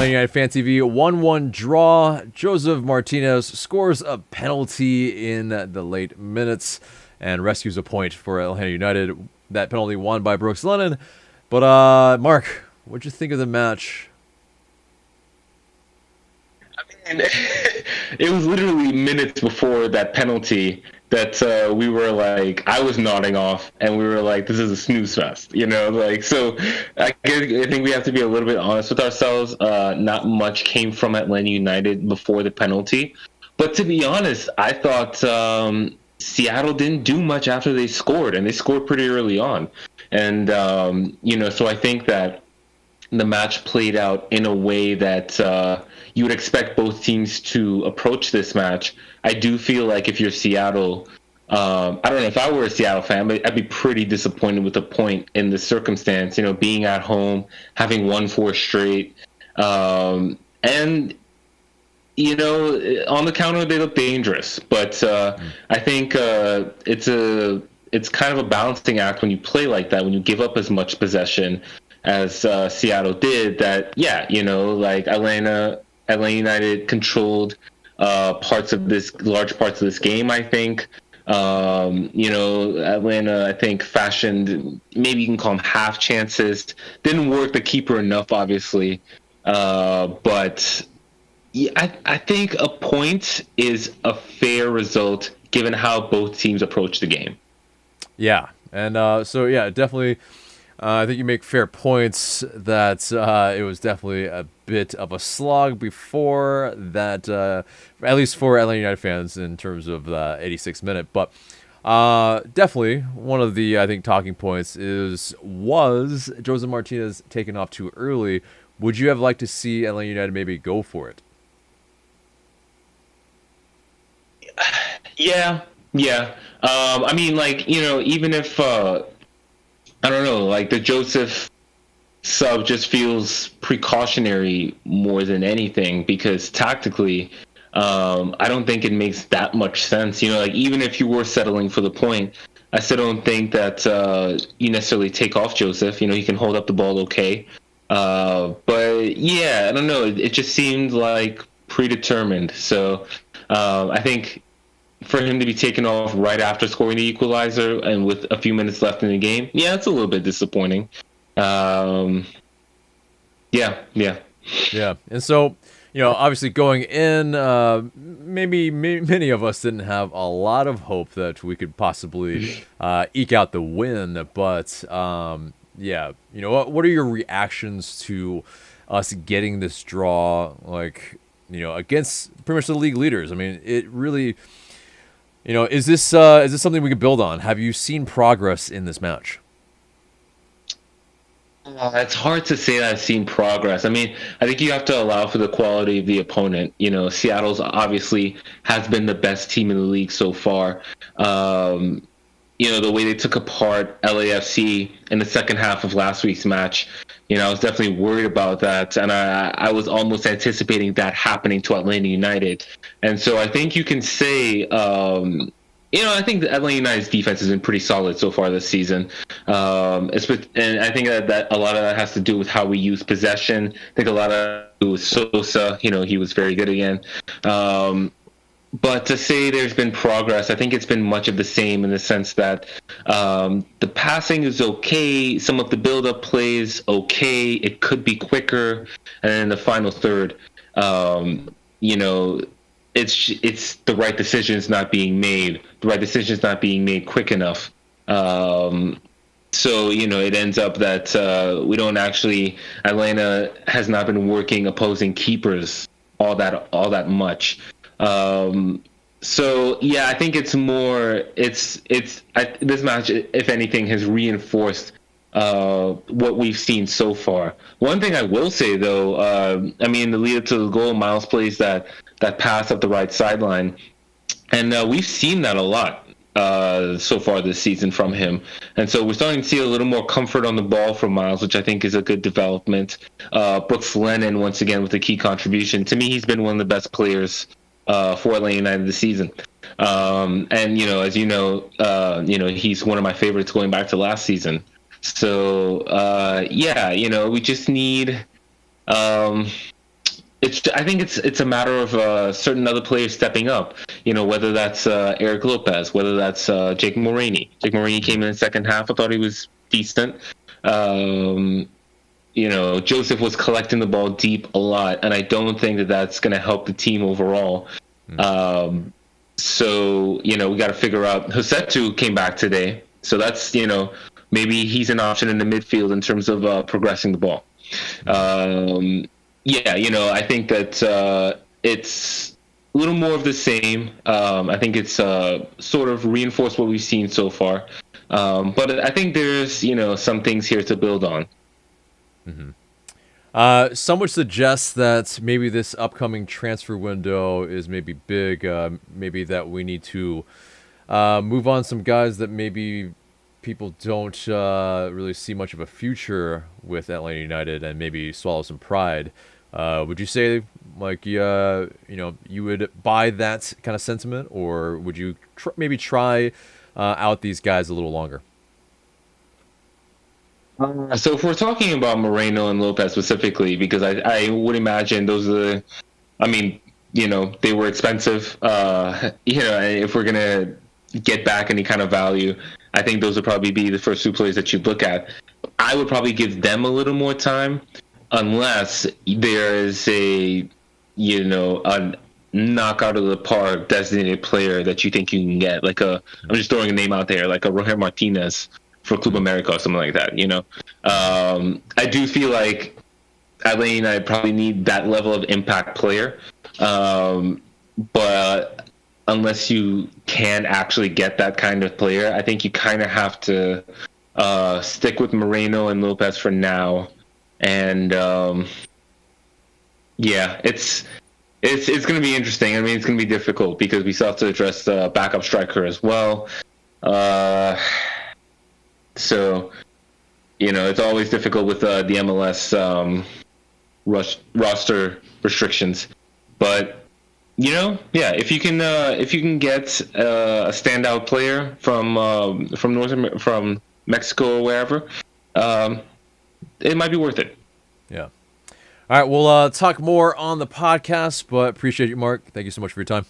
Atlanta United Fan TV 1-1 draw. Joseph Martinez scores a penalty in the late minutes and rescues a point for Atlanta United. That penalty won by Brooks Lennon. But Marc, what'd you think of the match? I mean, it was literally minutes before that penalty that we were like, I was nodding off, and we were like, this is a snooze fest, you know? Like, so I think we have to be a little bit honest with ourselves. Not much came from Atlanta United before the penalty. But to be honest, I thought Seattle didn't do much after they scored, and they scored pretty early on. And, so I think that the match played out in a way that you would expect both teams to approach this match. I do feel like if you're Seattle, I don't know, if I were a Seattle fan, but I'd be pretty disappointed with the point in this circumstance, being at home, having won 4 straight. And, on the counter, they look dangerous. But I think it's kind of a balancing act when you play like that, when you give up as much possession as Seattle did, that, like Atlanta United controlled large parts of this game, I think. Atlanta, I think, fashioned, maybe you can call them half chances. Didn't work the keeper enough, obviously. But yeah, I think a point is a fair result given how both teams approach the game. Yeah, and definitely. I think you make fair points that it was definitely a bit of a slog before that, at least for Atlanta United fans in terms of the 86th minute. But definitely one of the, I think, talking points was Joseph Martinez taken off too early. Would you have liked to see Atlanta United maybe go for it? Yeah. I mean, even if I don't know, like the Joseph sub just feels precautionary more than anything, because tactically, I don't think it makes that much sense. Even if you were settling for the point, I still don't think that you necessarily take off Joseph. He can hold up the ball okay. But yeah, I don't know. It just seemed like predetermined. So I think for him to be taken off right after scoring the equalizer and with a few minutes left in the game, yeah, it's a little bit disappointing. Yeah. And so, obviously going in, maybe many of us didn't have a lot of hope that we could possibly eke out the win. But what are your reactions to us getting this draw, against pretty much the league leaders? I mean, it really... is this something we could build on? Have you seen progress in this match? It's hard to say that I've seen progress. I mean, I think you have to allow for the quality of the opponent. Seattle's obviously has been the best team in the league so far. The way they took apart LAFC in the second half of last week's match, I was definitely worried about that. And I was almost anticipating that happening to Atlanta United. And so I think you can say, I think the Atlanta United's defense has been pretty solid so far this season. And I think that a lot of that has to do with how we use possession. I think a lot of it was Sosa. He was very good again. But to say there's been progress, I think it's been much of the same in the sense that the passing is okay, some of the build-up plays okay, it could be quicker, and then in the final third, it's the right decisions not being made. The right decisions not being made quick enough. So, it ends up that we don't actually... Atlanta has not been working opposing keepers all that much. So yeah, I think it's more. This match, if anything, has reinforced what we've seen so far. One thing I will say, though, I mean, the lead up to the goal, Miles plays that pass up the right sideline, and we've seen that a lot so far this season from him. And so we're starting to see a little more comfort on the ball from Miles, which I think is a good development. Brooks Lennon, once again, with a key contribution. To me, he's been one of the best players for Atlanta United this season. And, as he's one of my favorites going back to last season. So, we just need I think it's a matter of certain other players stepping up. Whether that's Eric Lopez, whether that's Jake Moraney. Jake Moraney came in the second half. I thought he was decent. Um, Joseph was collecting the ball deep a lot, and I don't think that that's going to help the team overall. So we got to figure out. Hosetu came back today, so that's maybe he's an option in the midfield in terms of progressing the ball. Yeah, I think that it's a little more of the same. I think it's sort of reinforced what we've seen so far. But I think there's, some things here to build on. Some would suggest that maybe this upcoming transfer window is maybe big. Maybe that we need to move on some guys that maybe people don't really see much of a future with Atlanta United, and maybe swallow some pride. Would you say, like, you would buy that kind of sentiment, or would you maybe try out these guys a little longer? So if we're talking about Moreno and Lopez specifically, because I would imagine those are, I mean, they were expensive. If we're gonna get back any kind of value, I think those would probably be the first two players that you'd look at. I would probably give them a little more time, unless there is a knock out of the park designated player that you think you can get. I'm just throwing a name out there, like a Roger Martinez for Club America or something like that. I do feel like Atlanta United probably need that level of impact player, but unless you can actually get that kind of player, I think you kind of have to stick with Moreno and Lopez for now. And yeah, it's going to be interesting. I mean, it's going to be difficult because we still have to address the backup striker as well. So, it's always difficult with the MLS roster restrictions. But yeah, if you can get a standout player from Mexico or wherever, it might be worth it. Yeah. All right, we'll talk more on the podcast, but appreciate you, Mark. Thank you so much for your time.